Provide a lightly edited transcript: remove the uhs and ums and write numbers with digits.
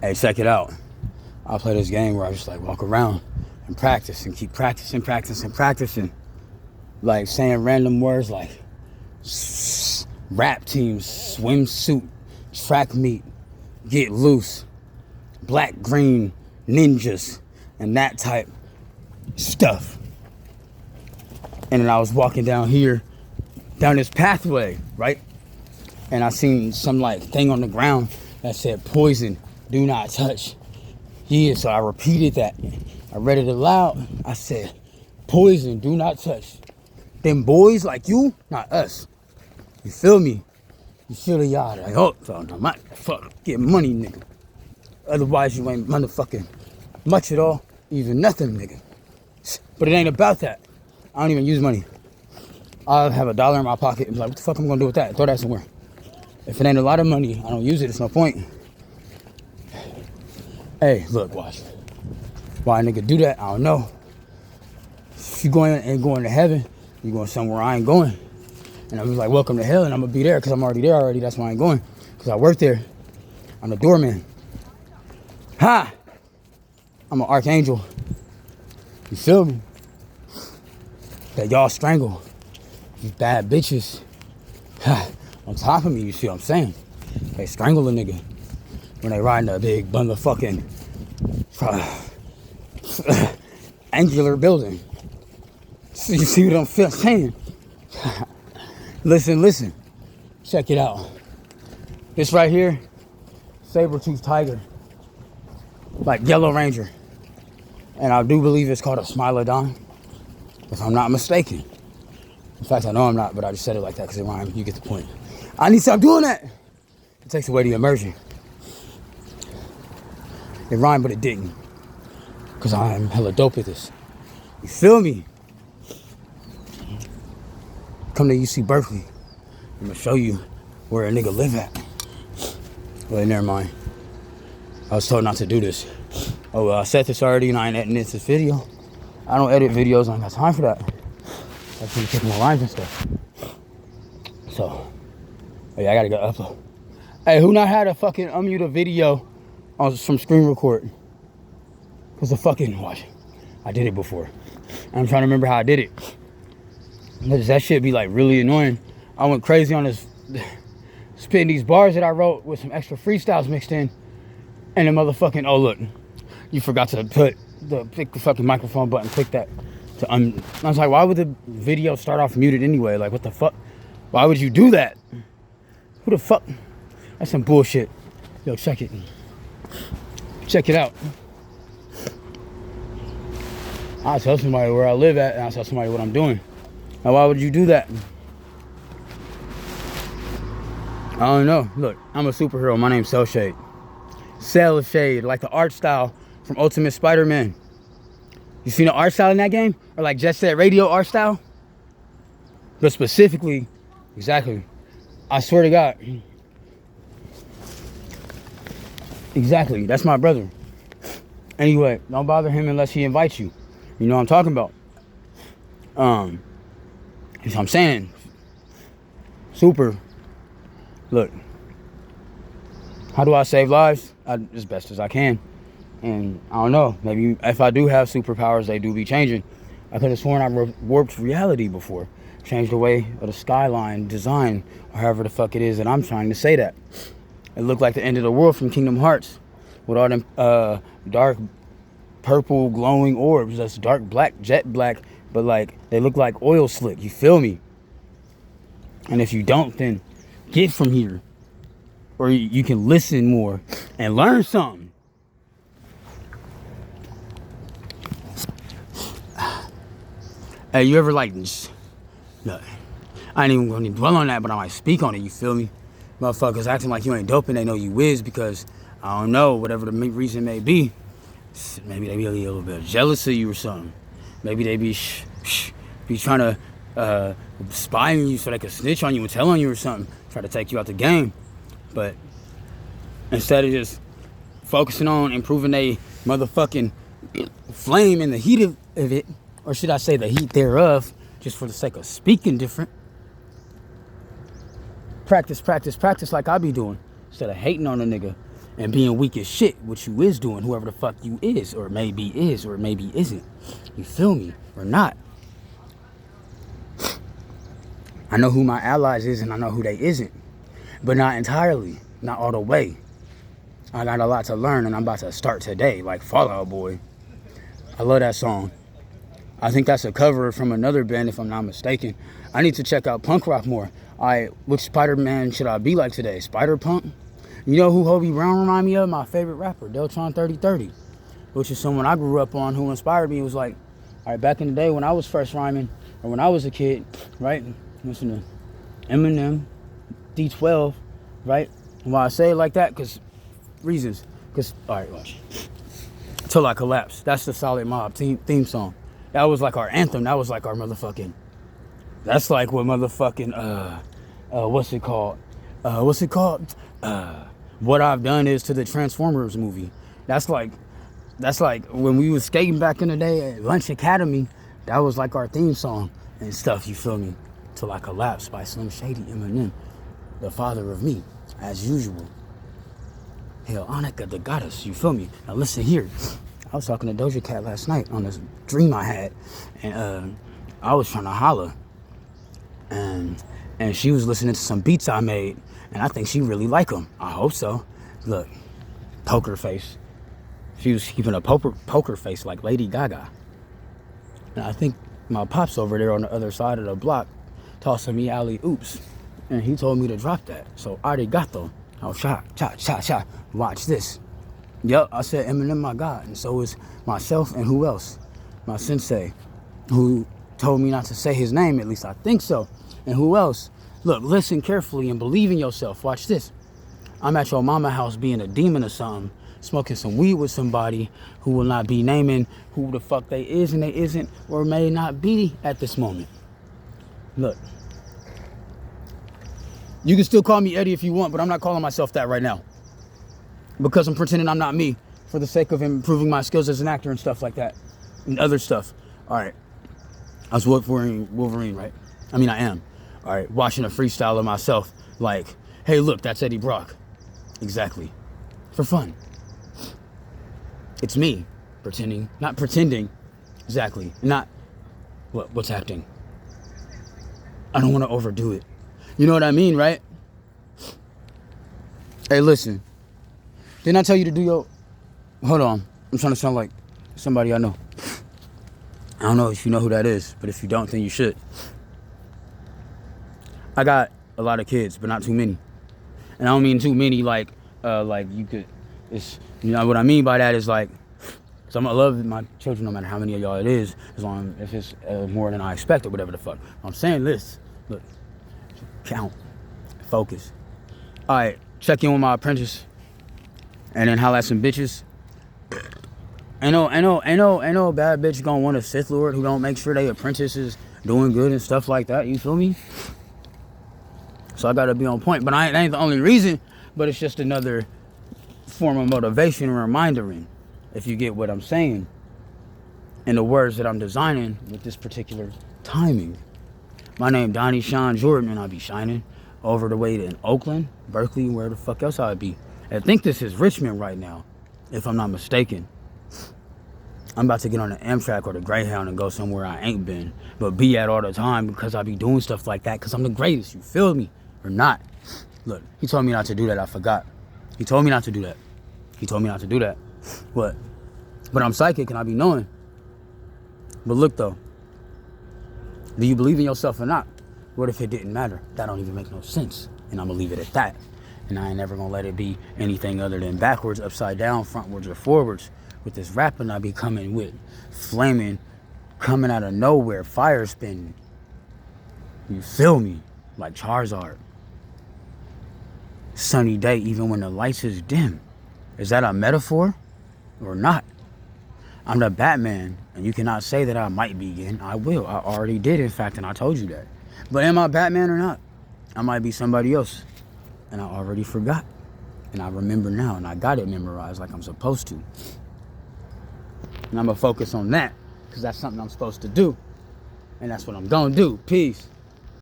Hey, check it out. I play this game where I just like walk around and practice and keep practicing. Like saying random words like rap teams, swimsuit, track meet, get loose, black, green, ninjas, and that type stuff. And then I was walking down this pathway, right? And I seen some like thing on the ground that said poison, do not touch. Yeah, so I repeated that. I read it aloud. I said, poison, do not touch. Them boys like you, not us. You feel me? You feel the yard. Like, oh, so no, my fuck, get money, nigga. Otherwise, you ain't motherfucking much at all, even nothing, nigga. But it ain't about that. I don't even use money. I'll have $1 in my pocket and be like, what the fuck I'm gonna do with that? Throw that somewhere. If it ain't a lot of money, I don't use it. It's no point. Hey, look, watch. Why a nigga do that? I don't know. If you ain't going to heaven, you going somewhere I ain't going. And I was like, welcome to hell, and I'm gonna be there because I'm already there already. That's why I ain't going. Because I work there. I'm the doorman. Ha! I'm an archangel. You feel me? That y'all strangle. These bad bitches. Ha! On top of me, you see what I'm saying? They strangle a nigga when they ride in a big motherfucking angular building. So you see what I'm saying? Listen. Check it out. This right here, saber-toothed tiger. Like Yellow Ranger. And I do believe it's called a Smilodon, if I'm not mistaken. In fact, I know I'm not, but I just said it like that because it rhymes. You get the point. I need to stop doing that. It takes away the immersion. It rhymed, but it didn't. Because I'm hella dope at this. You feel me? Come to UC Berkeley. I'm going to show you where a nigga live at. Well, never mind. I was told not to do this. Oh, well, I said this already and I ain't editing this video. I don't edit videos. I ain't got time for that. I just want to take more lines and stuff. So, yeah, I got to go upload. Hey, who not had to fucking unmute a video from screen record? Because the fucking, watch, I did it before. I'm trying to remember how I did it. Because that shit be like really annoying. I went crazy on this, spitting these bars that I wrote with some extra freestyles mixed in. And the motherfucking, oh look, you forgot to click the fucking microphone button, click that. I was like, why would the video start off muted anyway? Like, what the fuck? Why would you do that? Who the fuck? That's some bullshit. Yo, check it. Check it out. I'll tell somebody where I live at, and I'll tell somebody what I'm doing. Now, why would you do that? I don't know. Look, I'm a superhero. My name's Cell Shade. Cell Shade, like the art style from Ultimate Spider-Man. You seen the art style in that game? Or like Jet Set Radio art style? But specifically, exactly. I swear to God. Exactly, that's my brother. Anyway, don't bother him unless he invites you. You know what I'm talking about. That's what I'm saying. Super. Look. How do I save lives? As best as I can. And I don't know. Maybe if I do have superpowers, they do be changing. I could have sworn I warped reality before. Changed the way of the skyline design. Or however the fuck it is that I'm trying to say that. It looked like the end of the world from Kingdom Hearts. With all them dark purple glowing orbs. That's dark black, jet black. But like, they look like oil slick. You feel me? And if you don't, then get from here. Or you can listen more and learn something. Hey, you ever like, no, I ain't even gonna dwell on that, but I might speak on it, you feel me? Motherfuckers acting like you ain't dope and they know you whiz because, I don't know, whatever the reason may be. Maybe they be a little bit jealous of you or something. Maybe they be trying to spy on you so they can snitch on you and tell on you or something. Try to take you out the game. But instead of just focusing on improving a motherfucking flame in the heat of it, or should I say the heat thereof, just for the sake of speaking different. Practice like I be doing. Instead of hating on a nigga. and being weak as shit, which you is doing, whoever the fuck you is, or maybe isn't. You feel me? Or not. I know who my allies is and I know who they isn't. But not entirely. Not all the way. I got a lot to learn and I'm about to start today, like Fall Out Boy. I love that song. I think that's a cover from another band if I'm not mistaken. I need to check out punk rock more. Which Spider-Man should I be like today? Spider-Punk? You know who Hobie Brown remind me of? My favorite rapper, Deltron 3030. Which is someone I grew up on who inspired me. It was like, all right, back in the day when I was first rhyming, or when I was a kid, right? Listen to Eminem, D12, right? And why I say it like that, reasons. All right, watch. Till I Collapse. That's the Solid Mob theme song. That was like our anthem. That was like our motherfucking, that's like what motherfucking, what's it called? What I've Done is to the Transformers movie. That's like when we was skating back in the day at Lunch Academy, that was like our theme song and stuff, you feel me? Till I Collapse by Slim Shady, Eminem, the father of me, as usual. Hell, Annika the goddess, you feel me? Now listen here. I was talking to Doja Cat last night on this dream I had, and I was trying to holler, and she was listening to some beats I made, and I think she really like them. I hope so. Look, poker face. She was keeping a poker face like Lady Gaga. And I think my pop's over there on the other side of the block tossing me alley-oops, and he told me to drop that. So arigato. Oh, cha. Watch this. Yup, I said Eminem my God, and so is myself, and who else? My sensei, who told me not to say his name, at least I think so. And who else? Look, listen carefully and believe in yourself. Watch this. I'm at your mama house being a demon or something, smoking some weed with somebody who will not be naming who the fuck they is and they isn't, or may not be at this moment. Look. You can still call me Eddie if you want, but I'm not calling myself that right now. Because I'm pretending I'm not me for the sake of improving my skills as an actor and stuff like that. And other stuff. Alright. I was Wolverine, right? I mean, I am. Alright, watching a freestyle of myself. Like, hey, look, that's Eddie Brock. Exactly. For fun. It's me. Pretending. Not pretending. Exactly. Not... What's acting? I don't want to overdo it. You know what I mean, right? Hey, listen. Didn't I tell you to do your... Hold on. I'm trying to sound like somebody I know. I don't know if you know who that is, but if you don't, then you should. I got a lot of kids, but not too many. And I don't mean too many like you could... It's, you know what I mean by that is like... Because I'm going to love my children no matter how many of y'all it is, as long as it's more than I expect or whatever the fuck. I'm saying this. Look. Count. Focus. Alright, check in with my apprentice. And then holla at some bitches. Ain't no bad bitch gonna want a Sith Lord who don't make sure they apprentice is doing good and stuff like that. You feel me? So I gotta be on point. But that ain't the only reason. But it's just another form of motivation and remindering. If you get what I'm saying. And the words that I'm designing with this particular timing. My name Donnie Sean Jordan, and I be shining over the way to in Oakland, Berkeley, where the fuck else I'd be. I think this is Richmond right now, if I'm not mistaken. I'm about to get on the Amtrak or the Greyhound and go somewhere I ain't been, but be at all the time because I be doing stuff like that because I'm the greatest, you feel me? Or not. Look, he told me not to do that, I forgot. He told me not to do that. What? But I'm psychic and I be knowing. But look though. Do you believe in yourself or not? What if it didn't matter? That don't even make no sense. And I'm going to leave it at that. And I ain't never going to let it be anything other than backwards, upside down, frontwards, or forwards. With this rapping I be coming with. Flaming, coming out of nowhere, fire spinning. You feel me? Like Charizard. Sunny day even when the lights is dim. Is that a metaphor? Or not? I'm the Batman, and you cannot say that I might be again. I will. I already did, in fact, and I told you that. But am I Batman or not? I might be somebody else. And I already forgot. And I remember now, and I got it memorized like I'm supposed to. And I'm going to focus on that, because that's something I'm supposed to do. And that's what I'm going to do. Peace.